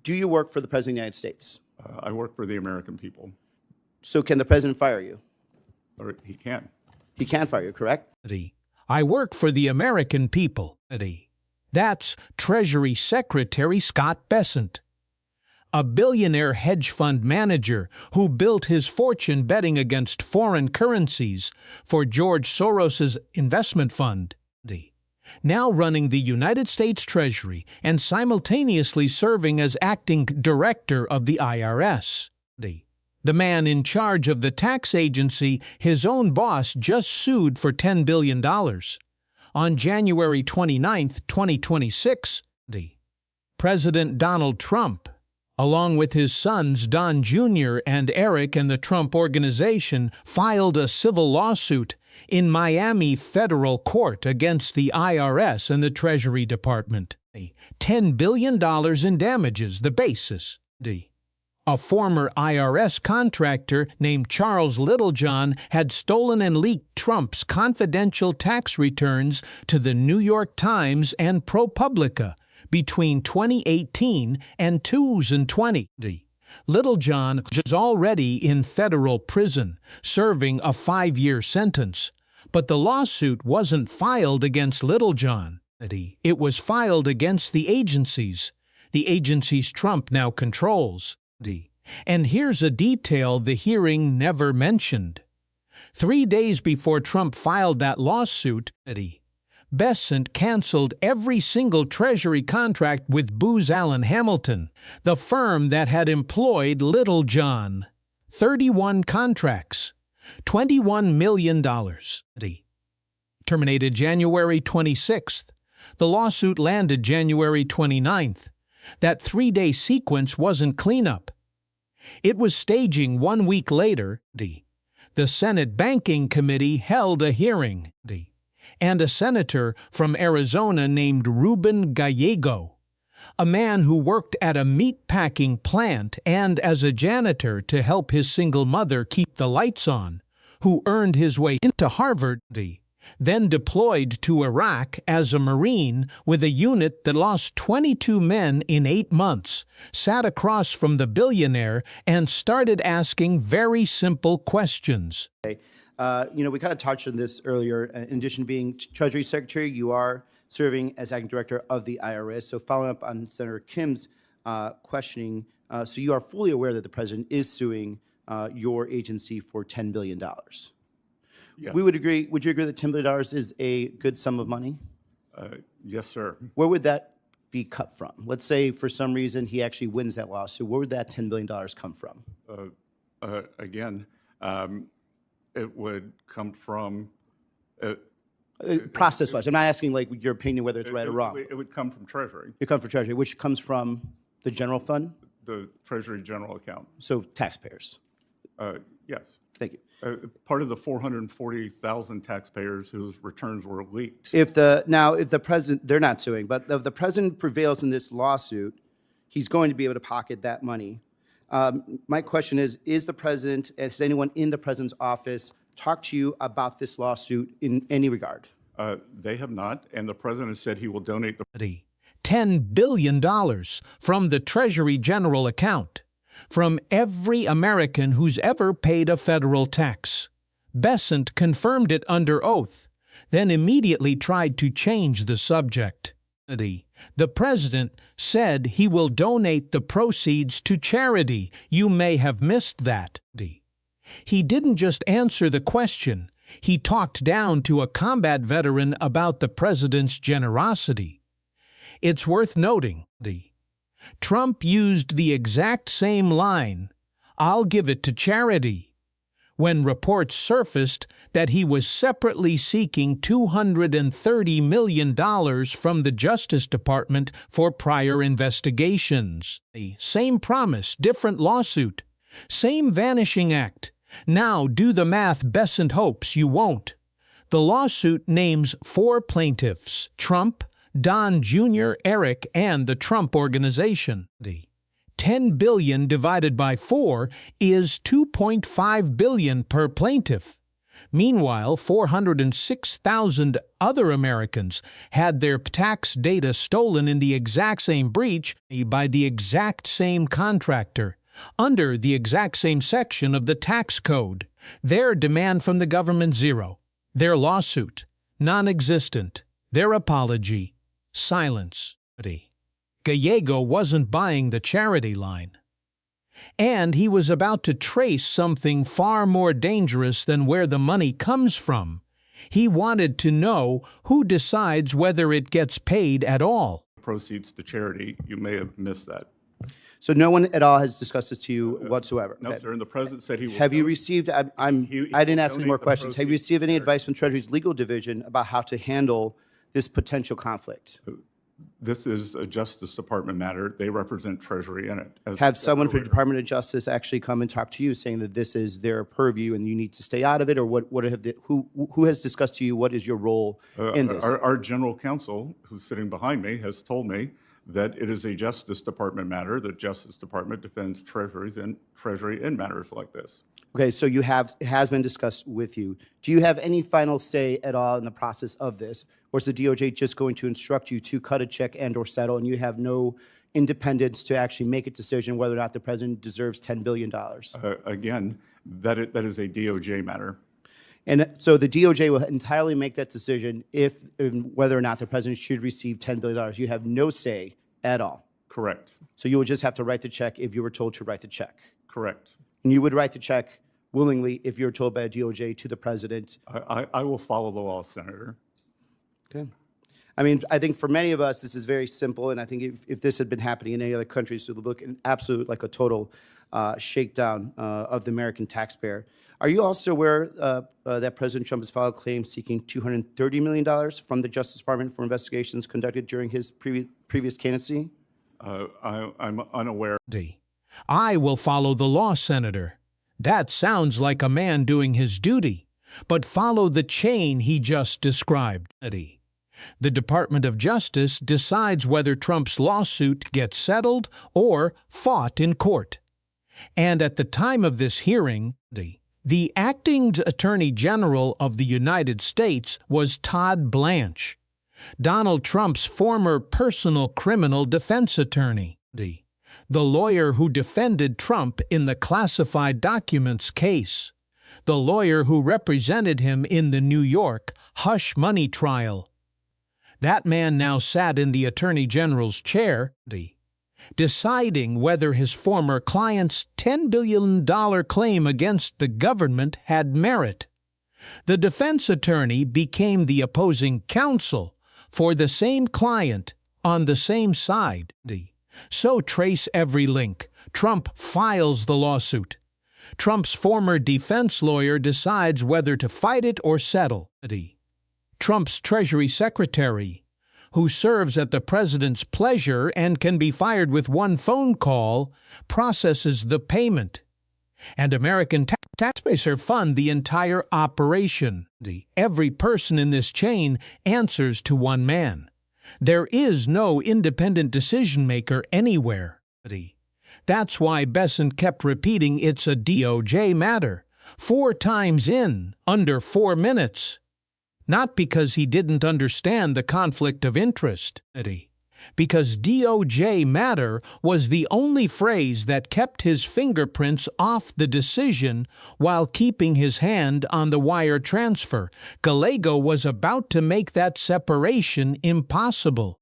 Do you work for the President of the United States? I work for the American people. So can the President fire you? Or he can. He can fire you, correct? I work for the American people. That's Treasury Secretary Scott Bessent, a billionaire hedge fund manager who built his fortune betting against foreign currencies for George Soros's investment fund, now running the United States Treasury and simultaneously serving as acting director of the IRS. The man in charge of the tax agency his own boss just sued for $10 billion. On January 29, 2026, President Donald Trump, along with his sons Don Jr. and Eric and the Trump Organization, filed a civil lawsuit in Miami federal court against the IRS and the Treasury Department. $10 billion in damages, the basis. A former IRS contractor named Charles Littlejohn had stolen and leaked Trump's confidential tax returns to the New York Times and ProPublica between 2018 and 2020. Littlejohn is already in federal prison, serving a 5-year sentence. But the lawsuit wasn't filed against Littlejohn. It was filed against the agencies Trump now controls. And here's a detail the hearing never mentioned. 3 days before Trump filed that lawsuit, Bessent canceled every single Treasury contract with Booz Allen Hamilton, the firm that had employed Littlejohn. 31 contracts, $21 million. Terminated January 26th. The lawsuit landed January 29th. That 3-day sequence wasn't cleanup. It was staging 1 week later. The Senate Banking Committee held a hearing, and a senator from Arizona named Ruben Gallego, a man who worked at a meatpacking plant and as a janitor to help his single mother keep the lights on, who earned his way into Harvard, then deployed to Iraq as a Marine with a unit that lost 22 men in 8 months, sat across from the billionaire and started asking very simple questions. We kind of touched on this earlier. In addition to being Treasury Secretary, you are serving as acting director of the IRS. So following up on Senator Kim's questioning, so you are fully aware that the president is suing your agency for $10 billion. Yeah. We would agree. Would you agree that $10 billion is a good sum of money? Yes, sir. Where would that be cut from? Let's say for some reason he actually wins that lawsuit. Where would that $10 billion come from? Again, it would come from process-wise. I'm not asking like your opinion whether it's right or wrong. It would come from Treasury. It comes from Treasury, which comes from the general fund? The Treasury general account. So taxpayers? Yes. Thank you. Part of the 440,000 taxpayers whose returns were leaked. If the president, they're not suing, but if the president prevails in this lawsuit, he's going to be able to pocket that money. My question is the president, has anyone in the president's office talked to you about this lawsuit in any regard? They have not, and the president said he will donate the $10 billion from the Treasury general account, from every American who's ever paid a federal tax. Bessent confirmed it under oath, then immediately tried to change the subject. The president said he will donate the proceeds to charity. You may have missed that. He didn't just answer the question. He talked down to a combat veteran about the president's generosity. It's worth noting, Trump used the exact same line, "I'll give it to charity," when reports surfaced that he was separately seeking $230 million from the Justice Department for prior investigations. Same promise, different lawsuit. Same vanishing act. Now do the math. Bessent hopes you won't. The lawsuit names 4 plaintiffs: Trump, Don Jr., Eric, and the Trump Organization. $10 billion divided by 4 is $2.5 billion per plaintiff. Meanwhile, 406,000 other Americans had their tax data stolen in the exact same breach by the exact same contractor, under the exact same section of the tax code. Their demand from the government zero. Their lawsuit non-existent. Their apology silence. Gallego wasn't buying the charity line. And he was about to trace something far more dangerous than where the money comes from. He wanted to know who decides whether it gets paid at all. Proceeds to charity, you may have missed that. So no one at all has discussed this to you whatsoever? No, Okay. sir, and the president said he will. Have you received, I didn't ask any donate more the questions. Have you proceeds received any to advice from Treasury's legal division about how to handle this potential conflict? This is a Justice Department matter. They represent Treasury in it. As Have said someone from the earlier. Department of Justice actually come and talk to you saying that this is their purview and you need to stay out of it? Or who has discussed to you what is your role in this? Our general counsel, who's sitting behind me, has told me that it is a Justice Department matter. The Justice Department defends Treasury in matters like this. Okay, so it has been discussed with you. Do you have any final say at all in the process of this? Or is the DOJ just going to instruct you to cut a check and or settle, and you have no independence to actually make a decision whether or not the president deserves $10 billion? Again, that is a DOJ matter. And so the DOJ will entirely make that decision if whether or not the president should receive $10 billion. You have no say at all. Correct. So you would just have to write the check if you were told to write the check. Correct. And you would write the check willingly if you were told by a DOJ to the president. I will follow the law, Senator. Okay. I mean, I think for many of us, this is very simple, and I think if this had been happening in any other countries, it would look an absolute, like a total shakedown of the American taxpayer. Are you also aware that President Trump has filed claims seeking $230 million from the Justice Department for investigations conducted during his previous candidacy? I'm unaware. I will follow the law, Senator. That sounds like a man doing his duty, but follow the chain he just described. The Department of Justice decides whether Trump's lawsuit gets settled or fought in court. And at the time of this hearing, the acting Attorney General of the United States was Todd Blanche, Donald Trump's former personal criminal defense attorney, the lawyer who defended Trump in the classified documents case, the lawyer who represented him in the New York hush money trial. That man now sat in the Attorney General's chair, deciding whether his former client's $10 billion claim against the government had merit. The defense attorney became the opposing counsel for the same client on the same side. So trace every link. Trump files the lawsuit. Trump's former defense lawyer decides whether to fight it or settle. Trump's Treasury Secretary, who serves at the president's pleasure and can be fired with one phone call, processes the payment. And American taxpayers fund the entire operation. Every person in this chain answers to one man. There is no independent decision-maker anywhere. That's why Bessent kept repeating it's a DOJ matter 4 times in under 4 minutes. Not because he didn't understand the conflict of interest, because DOJ matter was the only phrase that kept his fingerprints off the decision while keeping his hand on the wire transfer. Gallego was about to make that separation impossible.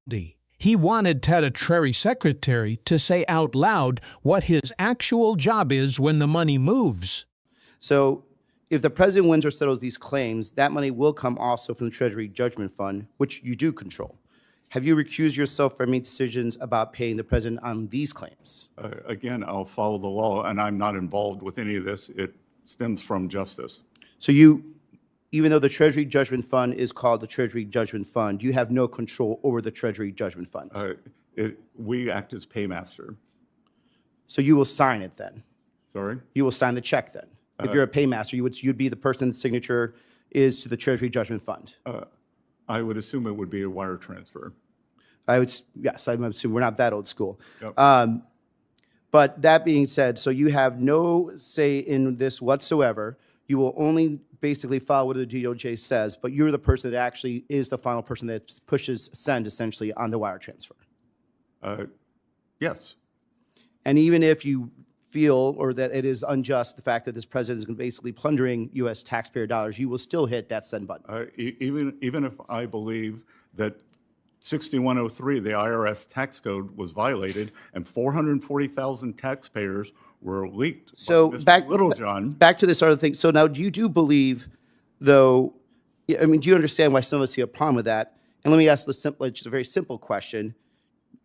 He wanted Treasury Secretary to say out loud what his actual job is when the money moves. So if the president wins or settles these claims, that money will come also from the Treasury Judgment Fund, which you do control. Have you recused yourself from any decisions about paying the president on these claims? Again, I'll follow the law, and I'm not involved with any of this. It stems from justice. So you, even though the Treasury Judgment Fund is called the Treasury Judgment Fund, you have no control over the Treasury Judgment Fund. We act as paymaster. So you will sign it then? Sorry? You will sign the check then? If you're a paymaster, you'd be the person's signature is to the Treasury Judgment Fund. I would assume it would be a wire transfer. Yes, I'm assuming we're not that old school. Yep. But that being said, so you have no say in this whatsoever. You will only basically follow what the DOJ says, but you're the person that actually is the final person that pushes send, essentially, on the wire transfer. Yes. And even if you feel or that it is unjust, the fact that this president is basically plundering U.S. taxpayer dollars, you will still hit that send button. Even if I believe that 6103, the IRS tax code, was violated and 440,000 taxpayers were leaked So by Mr. back Littlejohn. back to this other thing. So now, you do believe, though? I mean, do you understand why some of us see a problem with that? And let me ask just a very simple question: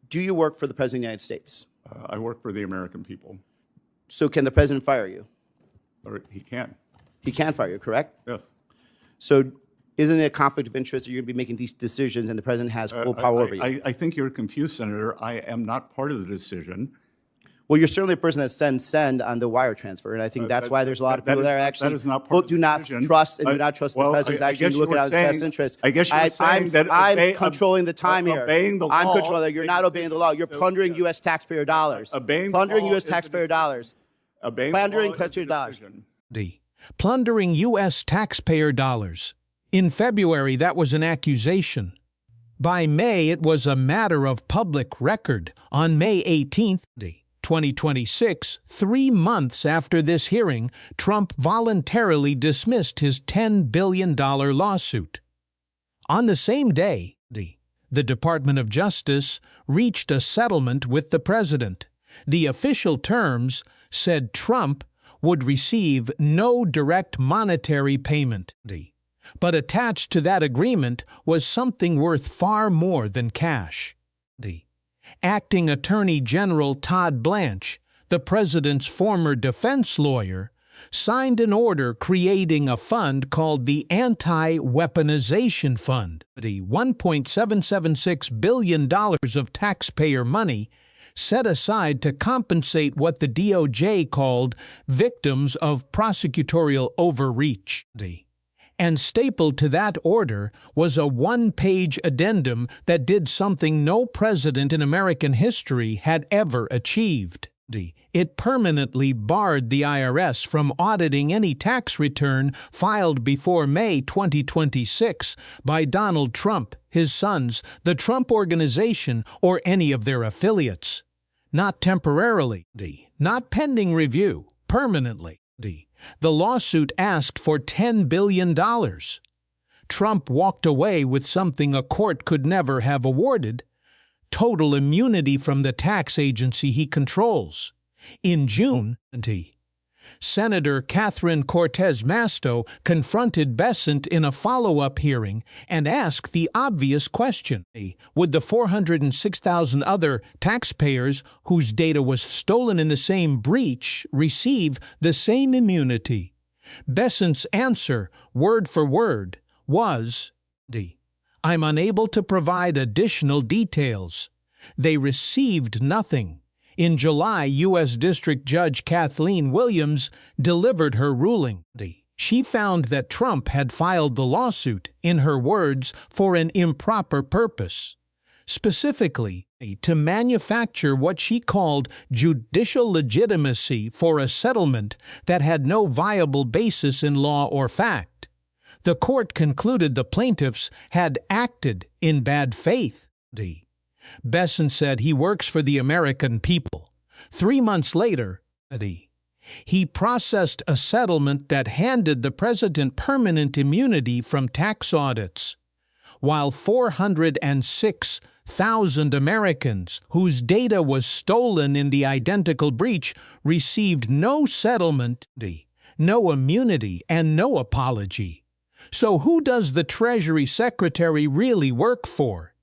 do you work for the President of the United States? I work for the American people. So can the president fire you? Or he can. He can fire you, correct? Yes. So isn't it a conflict of interest that you're going to be making these decisions and the president has full power over you? I think you're confused, Senator. I am not part of the decision. Well, you're certainly a person that send on the wire transfer, and I think that's why there's a lot of people that are actually that is not part of the do not decision. trust and do not trust the president's actually looking at his best interest. I guess you're saying that I'm controlling the time here. Obeying the law. I'm controlling that. You're not obeying the law. You're plundering U.S. taxpayer dollars. Plundering U.S. taxpayer dollars. Plundering taxpayer dollars. Plundering U.S. taxpayer dollars. In February, that was an accusation. By May, it was a matter of public record. On May 18th, 2026, 3 months after this hearing, Trump voluntarily dismissed his $10 billion lawsuit. On the same day, the Department of Justice reached a settlement with the president. The official terms said Trump would receive no direct monetary payment. But attached to that agreement was something worth far more than cash. Acting Attorney General Todd Blanche, the president's former defense lawyer, signed an order creating a fund called the Anti-Weaponization Fund. The $1.776 billion of taxpayer money set aside to compensate what the DOJ called victims of prosecutorial overreach. And stapled to that order was a one-page addendum that did something no president in American history had ever achieved. It permanently barred the IRS from auditing any tax return filed before May 2026 by Donald Trump, his sons, the Trump Organization, or any of their affiliates. Not temporarily, not pending review, permanently. The lawsuit asked for $10 billion. Trump walked away with something a court could never have awarded: total immunity from the tax agency he controls. In June, Senator Catherine Cortez Masto confronted Bessent in a follow-up hearing and asked the obvious question: would the 406,000 other taxpayers whose data was stolen in the same breach receive the same immunity? Bessent's answer, word for word, was, "I'm unable to provide additional details. They received nothing." In July, U.S. District Judge Kathleen Williams delivered her ruling. She found that Trump had filed the lawsuit, in her words, for an improper purpose, specifically to manufacture what she called judicial legitimacy for a settlement that had no viable basis in law or fact. The court concluded the plaintiffs had acted in bad faith. Bessent said he works for the American people. 3 months later, he processed a settlement that handed the president permanent immunity from tax audits, while 406,000 Americans whose data was stolen in the identical breach received no settlement, no immunity, and no apology. So who does the Treasury Secretary really work for?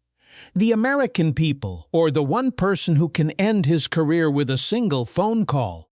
The American people, or the one person who can end his career with a single phone call?